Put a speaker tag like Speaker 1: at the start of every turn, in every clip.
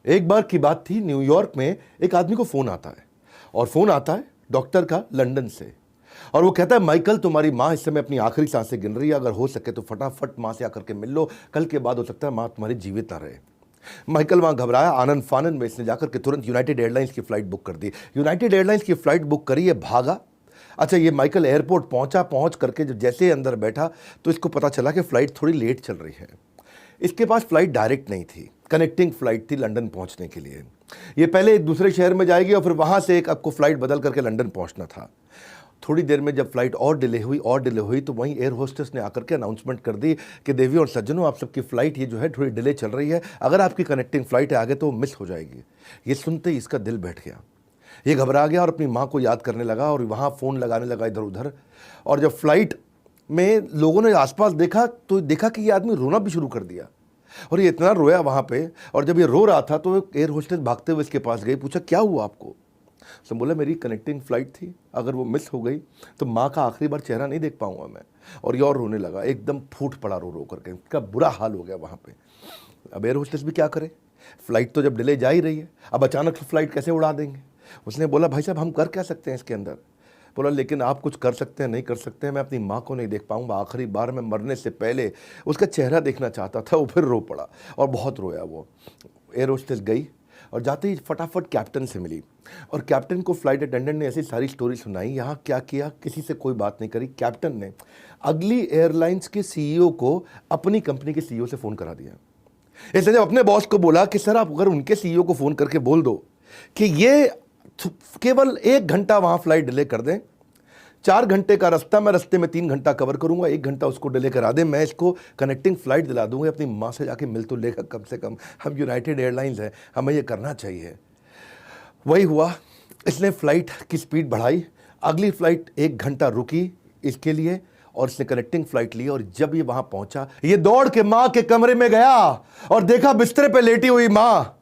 Speaker 1: एक बार की बात थी, न्यूयॉर्क में एक आदमी को फ़ोन आता है और फ़ोन आता है डॉक्टर का लंदन से। और वो कहता है, माइकल तुम्हारी माँ इस समय अपनी आखिरी सांसें गिन रही है, अगर हो सके तो फटाफट माँ से आकर के मिल लो, कल के बाद हो सकता है माँ तुम्हारी जीवित ना रहे। माइकल वहाँ घबराया, आनंद फानन में इसने जाकर के तुरंत यूनाइटेड एयरलाइंस की फ़्लाइट बुक कर दी। यूनाइटेड एयरलाइंस की फ़्लाइट बुक करी, ये भागा। अच्छा, ये माइकल एयरपोर्ट पहुंच करके जब जैसे अंदर बैठा तो इसको पता चला कि फ़्लाइट थोड़ी लेट चल रही है। इसके पास फ़्लाइट डायरेक्ट नहीं थी, कनेक्टिंग फ़्लाइट थी लंदन पहुंचने के लिए। ये पहले एक दूसरे शहर में जाएगी और फिर वहाँ से एक आपको फ़्लाइट बदल करके लंदन पहुंचना था। थोड़ी देर में जब फ्लाइट और डिले हुई तो वहीं एयर होस्टेस ने आकर के अनाउंसमेंट कर दी कि देवी और सज्जनों, आप सबकी फ़्लाइट ये जो है थोड़ी डिले चल रही है, अगर आपकी कनेक्टिंग फ़्लाइट है आगे तो मिस हो जाएगी। ये सुनते ही इसका दिल बैठ गया, ये घबरा गया और अपनी माँ को याद करने लगा और वहाँ फ़ोन लगाने लगा इधर उधर। और जब फ्लाइट में लोगों ने आसपास देखा तो देखा कि ये आदमी रोना भी शुरू कर दिया और ये इतना रोया वहाँ पे। और जब ये रो रहा था तो एयर होस्टेस भागते हुए इसके पास गई, पूछा क्या हुआ आपको। तो बोला, मेरी कनेक्टिंग फ़्लाइट थी, अगर वो मिस हो गई तो माँ का आखिरी बार चेहरा नहीं देख पाऊंगा मैं। और ये और रोने लगा, एकदम फूट पड़ा रो रो करके, इसका बुरा हाल हो गया वहाँ पे। अब एयर होस्टेस भी क्या करे, फ़्लाइट तो जब डिले जा ही रही है, अब अचानक फ़्लाइट कैसे उड़ा देंगे। उसने बोला, भाई साहब हम कर क्या सकते हैं इसके अंदर। बोला, लेकिन आप कुछ कर सकते हैं, नहीं कर सकते हैं, मैं अपनी माँ को नहीं देख पाऊंगा, आखिरी बार मैं मरने से पहले उसका चेहरा देखना चाहता था। वो फिर रो पड़ा और बहुत रोया वो। एयर होस्टेस गई और जाते ही फटाफट कैप्टन से मिली और कैप्टन को फ्लाइट अटेंडेंट ने ऐसी सारी स्टोरी सुनाई। यहाँ क्या किया, किसी से कोई बात नहीं करी। कैप्टन ने अगली एयरलाइंस के सीईओ को अपनी कंपनी के सीईओ से फ़ोन करा दिया। इसने जब अपने बॉस को बोला कि सर आप अगर उनके सीईओ को फ़ोन करके बोल दो कि ये केवल 1 घंटा वहाँ फ्लाइट डिले कर दें, 4 घंटे का रास्ता, मैं रास्ते में 3 घंटा कवर करूंगा, 1 घंटा उसको डिले करा दे, मैं इसको कनेक्टिंग फ़्लाइट दिला दूंगा, अपनी माँ से जाके मिल तो लेगा कम से कम, हम यूनाइटेड एयरलाइंस है, हमें ये करना चाहिए। वही हुआ, इसने फ़्लाइट की स्पीड बढ़ाई, अगली फ़्लाइट 1 घंटा रुकी इसके लिए और इसने कनेक्टिंग फ़्लाइट ली। और जब ये वहाँ पहुँचा, ये दौड़ के माँ के कमरे में गया और देखा बिस्तर पर लेटी हुई माँ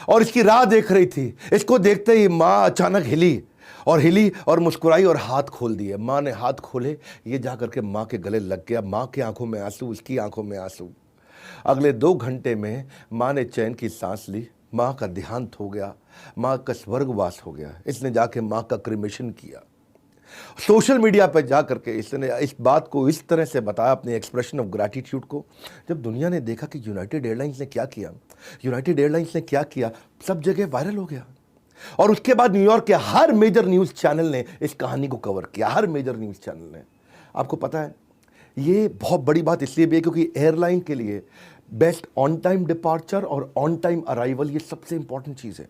Speaker 1: और इसकी राह देख रही थी। इसको देखते ही माँ अचानक हिली और मुस्कुराई और हाथ खोल दिए। माँ ने हाथ खोले, ये जा करके माँ के गले लग गया। माँ की आंखों में आंसू, उसकी आंखों में आंसू। अगले 2 घंटे में माँ ने चैन की सांस ली, माँ का देहांत हो गया, माँ का स्वर्गवास हो गया। इसने जाके माँ का क्रिमेशन किया। सोशल मीडिया पर जा करके इसने इस बात को इस तरह से बताया, अपने एक्सप्रेशन ऑफ ग्रैटिट्यूड को। जब दुनिया ने देखा कि यूनाइटेड एयरलाइंस ने क्या किया, सब जगह वायरल हो गया। और उसके बाद न्यूयॉर्क के हर मेजर न्यूज़ चैनल ने इस कहानी को कवर किया, हर मेजर न्यूज़ चैनल ने। आपको पता है, ये बहुत बड़ी बात इसलिए भी है क्योंकि एयरलाइन के लिए बेस्ट ऑन टाइम डिपार्चर और ऑन टाइम अराइवल ये सबसे इंपॉर्टेंट चीज़ है।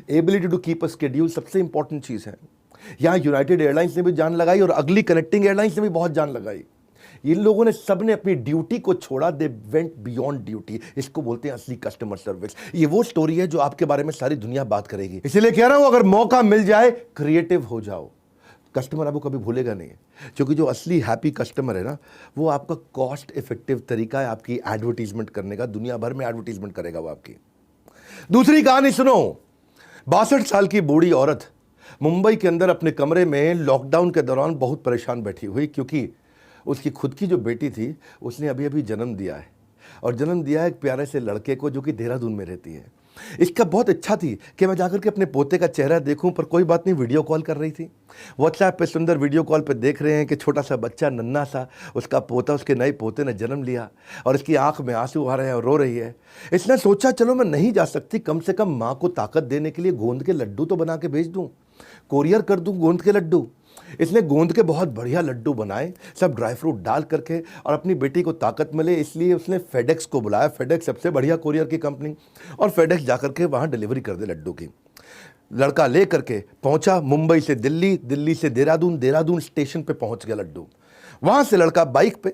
Speaker 1: Ability to keep a schedule सबसे इंपॉर्टेंट चीज़ है। यहाँ यूनाइटेड एयरलाइंस ने भी जान लगाई और अगली कनेक्टिंग एयरलाइंस ने भी बहुत जान लगाई। इन लोगों ने सबने अपनी ड्यूटी को छोड़ा, दे वेंट बियॉन्ड ड्यूटी। इसको बोलते हैं असली कस्टमर सर्विस। ये वो स्टोरी है जो आपके बारे में सारी दुनिया बात करेगी। इसीलिए कह रहा हूं, अगर मौका मिल जाए क्रिएटिव हो जाओ। कस्टमर आपको कभी भूलेगा नहीं, क्योंकि जो असली हैप्पी कस्टमर है ना, वो आपका कॉस्ट इफेक्टिव तरीका है आपकी एडवर्टीजमेंट करने का। दुनिया भर में एडवर्टीजमेंट करेगा वो आपकी। दूसरी कहानी सुनो। 62 साल की बूढ़ी औरत मुंबई के अंदर अपने कमरे में लॉकडाउन के दौरान बहुत परेशान बैठी हुई, क्योंकि उसकी खुद की जो बेटी थी उसने अभी अभी जन्म दिया है और जन्म दिया है एक प्यारे से लड़के को जो कि देहरादून में रहती है। इसका बहुत इच्छा थी कि मैं जाकर के अपने पोते का चेहरा देखूं, पर कोई बात नहीं, वीडियो कॉल कर रही थी। व्हाट्सएप पे सुंदर वीडियो कॉल पे देख रहे हैं कि छोटा सा बच्चा, नन्हा सा, उसका पोता, उसके नए पोते ने जन्म लिया और इसकी आंख में आंसू आ रहे हैं और रो रही है। इसने सोचा, चलो मैं नहीं जा सकती, कम से कम माँ को ताकत देने के लिए गोंद के लड्डू तो बना के भेज दूँ, कोरियर कर दूँ गोंद के लड्डू। इसने गोंद के बहुत बढ़िया लड्डू बनाए, सब ड्राई फ्रूट डाल करके, और अपनी बेटी को ताकत मिले इसलिए उसने फेडेक्स को बुलाया। फेडेक्स सबसे बढ़िया कोरियर की कंपनी, और फेडेक्स जाकर के वहाँ डिलीवरी कर दे लड्डू की। लड़का ले करके पहुँचा मुंबई से दिल्ली, दिल्ली से देहरादून, देहरादून स्टेशन पे पहुँच गया लड्डू। वहाँ से लड़का बाइक पे,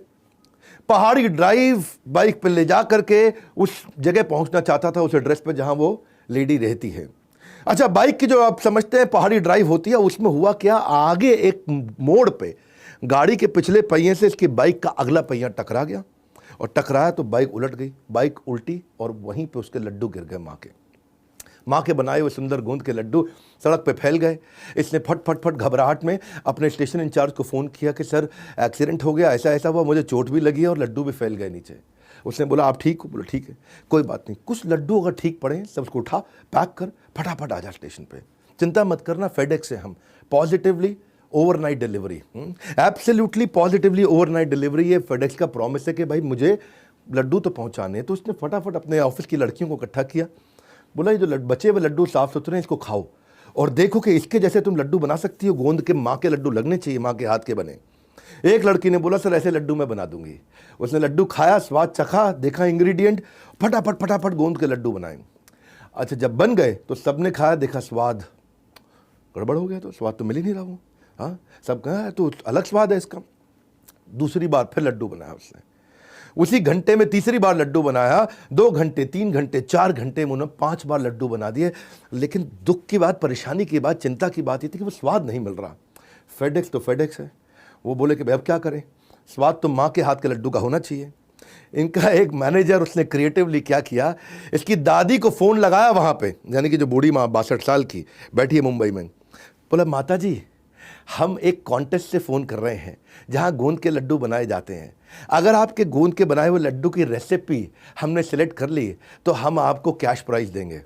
Speaker 1: पहाड़ी ड्राइव बाइक पे ले जा करके उस जगह पहुँचना चाहता था, उस एड्रेस पे जहाँ वो लेडी रहती है। अच्छा, बाइक की जो आप समझते हैं पहाड़ी ड्राइव होती है, उसमें हुआ क्या, आगे एक मोड़ पे गाड़ी के पिछले पहिए से इसकी बाइक का अगला पहिया टकरा गया और टकराया तो बाइक उलट गई, बाइक उल्टी और वहीं पे उसके लड्डू गिर गए। माँ के बनाए हुए सुंदर गोंद के लड्डू सड़क पे फैल गए। इसने फट घबराहट में अपने स्टेशन इंचार्ज को फ़ोन किया कि सर एक्सीडेंट हो गया, ऐसा ऐसा हुआ, मुझे चोट भी लगी है और लड्डू भी फैल गए नीचे। उसने बोला आप ठीक हो? बोला ठीक है, कोई बात नहीं, कुछ लड्डू अगर ठीक पड़े सब उसको उठा, पैक कर, फटाफट आ जा स्टेशन पे, चिंता मत करना, फेडेक्स से हम positively overnight delivery, absolutely positively overnight delivery. ये फेडेक्स का प्रॉमिस है कि भाई मुझे लड्डू तो पहुंचाने हैं। तो उसने फटाफट अपने ऑफिस की लड़कियों को इकट्ठा किया, बोला ये जो बचे हुए लड्डू साफ सुथरे हैं इसको खाओ और देखो कि इसके जैसे तुम लड्डू बना सकती हो, गोंद के माँ के लड्डू लगने चाहिए, माँ के हाथ के बने। एक लड़की ने बोला सर ऐसे लड्डू मैं बना दूंगी। उसने लड्डू खाया, स्वाद चखा, देखा इंग्रेडिएंट, फटाफट फटाफट गोंद के लड्डू बनाए। अच्छा जब बन गए तो सबने खाया, देखा स्वाद गड़बड़ हो गया, तो स्वाद तो मिल ही नहीं रहा वो। हाँ, सब कहा तो अलग स्वाद है इसका। दूसरी बार फिर लड्डू बनाया उसने, उसी घंटे में तीसरी बार लड्डू बनाया, 2 घंटे 3 घंटे 4 घंटे में उन्होंने 5 बार लड्डू बना दिए। लेकिन दुख की बात, परेशानी की बात, चिंता की बात ये थी कि वो स्वाद नहीं मिल रहा। फेडेक्स तो फेडेक्स है, वो बोले कि भाई अब क्या करें, स्वाद तो माँ के हाथ के लड्डू का होना चाहिए। इनका एक मैनेजर उसने क्रिएटिवली क्या किया, इसकी दादी को फ़ोन लगाया वहाँ पे, यानी कि जो बूढ़ी माँ 62 साल की बैठी है मुंबई में, बोला माता जी हम एक कॉन्टेस्ट से फ़ोन कर रहे हैं जहाँ गोंद के लड्डू बनाए जाते हैं, अगर आपके गोंद के बनाए हुए लड्डू की रेसिपी हमने सेलेक्ट कर ली तो हम आपको कैश प्राइज़ देंगे।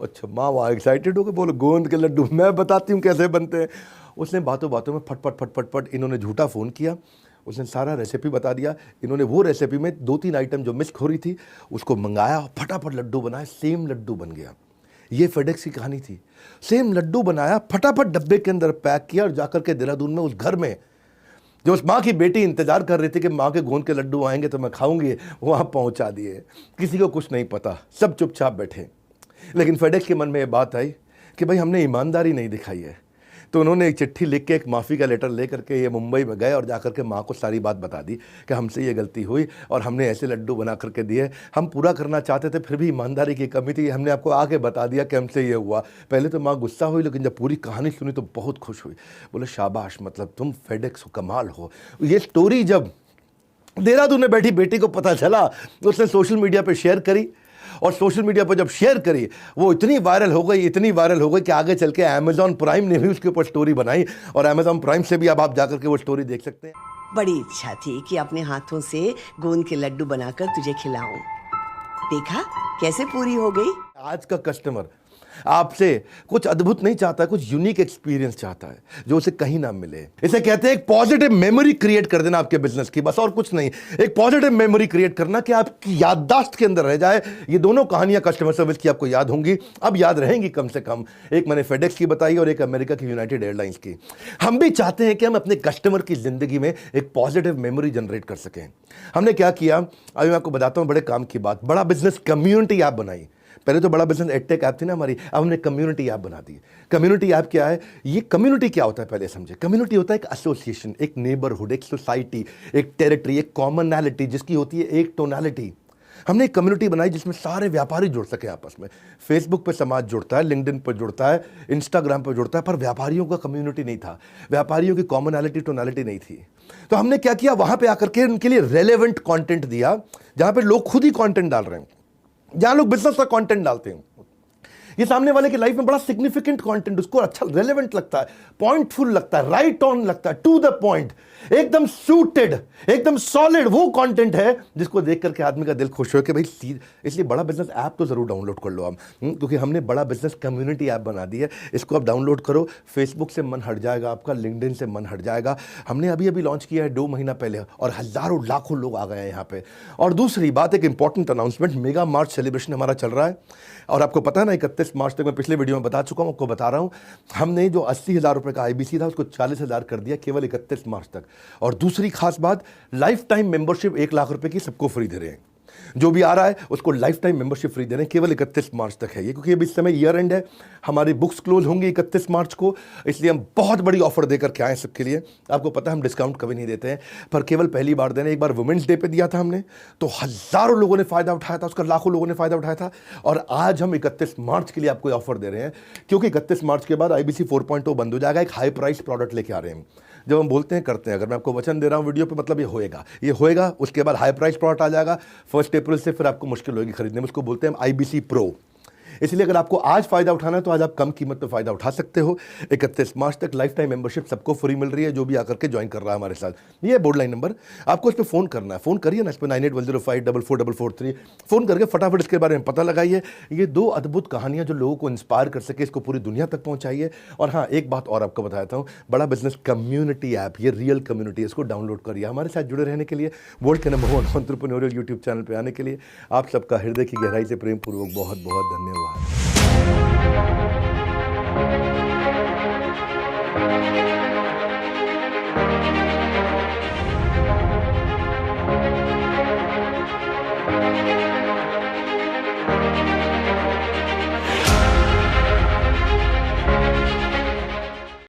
Speaker 1: अच्छा माँ वहाँ एक्साइटेड हो गए, बोलो गोंद के लड्डू मैं बताती हूँ कैसे बनते हैं। उसने बातों बातों में फटफट फटफट फट इन्होंने झूठा फ़ोन किया, उसने सारा रेसिपी बता दिया। इन्होंने वो रेसिपी में 2-3 आइटम जो मिस हो रही थी उसको मंगाया, फटाफट लड्डू बनाए, सेम लड्डू बन गया। ये फेडेक्स की कहानी थी। सेम लड्डू बनाया, फटाफट डब्बे के अंदर पैक किया और जाकर के देहरादून में उस घर में जो उस माँ की बेटी इंतजार कर रही थी कि माँ के गोंद के लड्डू आएंगे तो मैं खाऊंगी, वहाँ पहुँचा दिए। किसी को कुछ नहीं पता, सब चुपचाप बैठे। लेकिन फेडेक्स के मन में ये बात आई कि भाई हमने ईमानदारी नहीं दिखाई है। तो उन्होंने एक चिट्ठी लिख के, एक माफ़ी का लेटर ले करके ये मुंबई में गए और जाकर के माँ को सारी बात बता दी कि हमसे ये गलती हुई और हमने ऐसे लड्डू बना करके दिए, हम पूरा करना चाहते थे फिर भी ईमानदारी की कमी थी, हमने आपको आके बता दिया कि हमसे ये हुआ। पहले तो माँ गुस्सा हुई, लेकिन जब पूरी कहानी सुनी तो बहुत खुश हुई। बोले शाबाश, मतलब तुम फेडेक्स हो, कमाल हो। ये स्टोरी जब देहरादून में बैठी बेटी को पता चला, उसने सोशल मीडिया पर शेयर करी और सोशल मीडिया पर जब शेयर करी वो इतनी वायरल हो गई, इतनी वायरल हो गई कि आगे चल के अमेज़ॉन प्राइम ने भी उसके ऊपर स्टोरी बनाई और अमेज़ॉन प्राइम से भी अब आप जाकर के वो स्टोरी देख सकते हैं।
Speaker 2: बड़ी इच्छा थी कि अपने हाथों से गोंद के लड्डू बनाकर तुझे खिलाऊं। देखा कैसे पूरी हो गई।
Speaker 1: आज का कस्टमर आपसे कुछ अद्भुत नहीं चाहता, कुछ यूनिक एक्सपीरियंस चाहता है जो उसे कहीं ना मिले। इसे कहते हैं एक पॉजिटिव मेमोरी क्रिएट कर देना आपके बिजनेस की, बस और कुछ नहीं। एक पॉजिटिव मेमोरी क्रिएट करना कि आपकी याददाश्त के अंदर रह जाए। ये दोनों कहानियां कस्टमर सर्विस की आपको याद होंगी, अब याद रहेंगी कम से कम। एक मैंने फेडेक्स की बताई और एक अमेरिका की यूनाइटेड एयरलाइंस की। हम भी चाहते हैं कि हम अपने कस्टमर की जिंदगी में एक पॉजिटिव मेमोरी जनरेट कर सकें। हमने क्या किया, अभी मैं आपको बताता हूं, बड़े काम की बात। बड़ा बिजनेस कम्युनिटी ऐप बनाई। पहले तो बड़ा बिजनेस एडटेक ऐप थी ना हमारी, अब हमने कम्युनिटी ऐप बना दी। कम्युनिटी ऐप क्या है, ये कम्युनिटी क्या होता है पहले समझे। कम्युनिटी होता है एक एसोसिएशन, एक नेबरहुड, एक सोसाइटी, एक टेरिटरी, एक कॉमनैलिटी जिसकी होती है एक टोनैलिटी। हमने एक कम्युनिटी बनाई जिसमें सारे व्यापारी जुड़ सके आपस में। फेसबुक पे समाज जुड़ता है, लिंक्डइन पर जुड़ता है, इंस्टाग्राम पर जुड़ता है, पर व्यापारियों का कम्युनिटी नहीं था, व्यापारियों की कॉमनैलिटी टोनैलिटी नहीं थी। तो हमने क्या किया, वहां पे आकर के उनके लिए रेलेवेंट कंटेंट दिया, जहां पे लोग खुद ही कंटेंट डाल रहे हैं, जहां लोग बिजनेस का कंटेंट डालते हैं। ये सामने वाले की लाइफ में बड़ा सिग्निफिकेंट कंटेंट, उसको अच्छा रेलेवेंट लगता है, पॉइंटफुल लगता है, राइट ऑन लगता है, टू द पॉइंट, एकदम सूटेड, एकदम सॉलिड वो कंटेंट है जिसको देख करके आदमी का दिल खुश हो कि भाई। इसलिए बड़ा बिजनेस ऐप तो जरूर डाउनलोड कर लो आप, क्योंकि हमने बड़ा बिजनेस कम्युनिटी ऐप बना दी है। इसको आप डाउनलोड करो, फेसबुक से मन हट जाएगा आपका, लिंक्डइन से मन हट जाएगा। हमने अभी अभी लॉन्च किया है 2 महीना पहले और हजारों लाखों लोग आ गए हैं यहाँ पे। और दूसरी बात, एक इंपॉर्टेंट अनाउंसमेंट, मेगा मार्च सेलिब्रेशन हमारा चल रहा है और आपको पता है ना 31 मार्च तक, मैं पिछले वीडियो में बता चुका हूं, आपको बता रहा हूं, हमने जो 80,000 रुपए का IBC था उसको 40,000 कर दिया केवल 31 मार्च तक। और दूसरी खास बात, लाइफ टाइम मेंबरशिप 1 लाख रुपए की सबको फ्री दे रहे हैं। जो भी आ रहा है उसको लाइफ टाइम मेंबरशिप फ्री दे रहे हैं, केवल 31 मार्च तक है ये, क्योंकि अभी इस समय ईयर एंड है, हमारी बुक्स क्लोज होंगी 31 मार्च को, इसलिए हम बहुत बड़ी ऑफर देकर के आए सबके लिए। आपको पता है हम डिस्काउंट कभी नहीं देते हैं, पर केवल पहली बार दे रहे हैं। एक बार वुमेन्स डे पे दिया था हमने, तो हजारों लोगों ने फायदा उठाया था उसका, लाखों लोगों ने फायदा उठाया था। और आज हम 31 मार्च के लिए आपको ऑफर दे रहे हैं, क्योंकि 31 मार्च के बाद IBC 4.0 बंद हो जाएगा। एक हाई प्राइस प्रोडक्ट लेके आ रहे हैं, जब हम बोलते हैं करते हैं। अगर मैं आपको वचन दे रहा हूं वीडियो पे, मतलब ये होएगा। उसके बाद हाई प्राइस प्रोडक्ट आ जाएगा 1 अप्रैल से, फिर आपको मुश्किल होगी खरीदने में। उसको बोलते हैं IBC प्रो। इसलिए अगर आपको आज फायदा उठाना है तो आज आप कम कीमत पे फायदा उठा सकते हो। 31 मार्च तक लाइफ टाइम मेंबरशिप सबको फ्री मिल रही है जो भी आकर के ज्वाइन कर रहा है हमारे साथ। ये है बोर्ड लाइन नंबर, आपको इस पर फोन करना है। फोन करिए ना इस पर 9810544443, फोन करके फटाफट इसके बारे में पता लगाइए। ये 2 अद्भुत कहानियां जो लोगों को इंस्पायर कर सके, इसको पूरी दुनिया तक पहुंचाइए। और हाँ, एक बात और आपको बताता हूं, बड़ा बिजनेस कम्युनिटी ऐप, ये रियल कम्युनिटी, इसको डाउनलोड करिए। हमारे साथ जुड़े रहने के लिए, वर्ल्ड के नंबर 1 एंटरप्रेन्योरियल यूट्यूब चैनल पे आने के लिए आप सबका हृदय की गहराई से प्रेम पूर्वक बहुत बहुत धन्यवाद।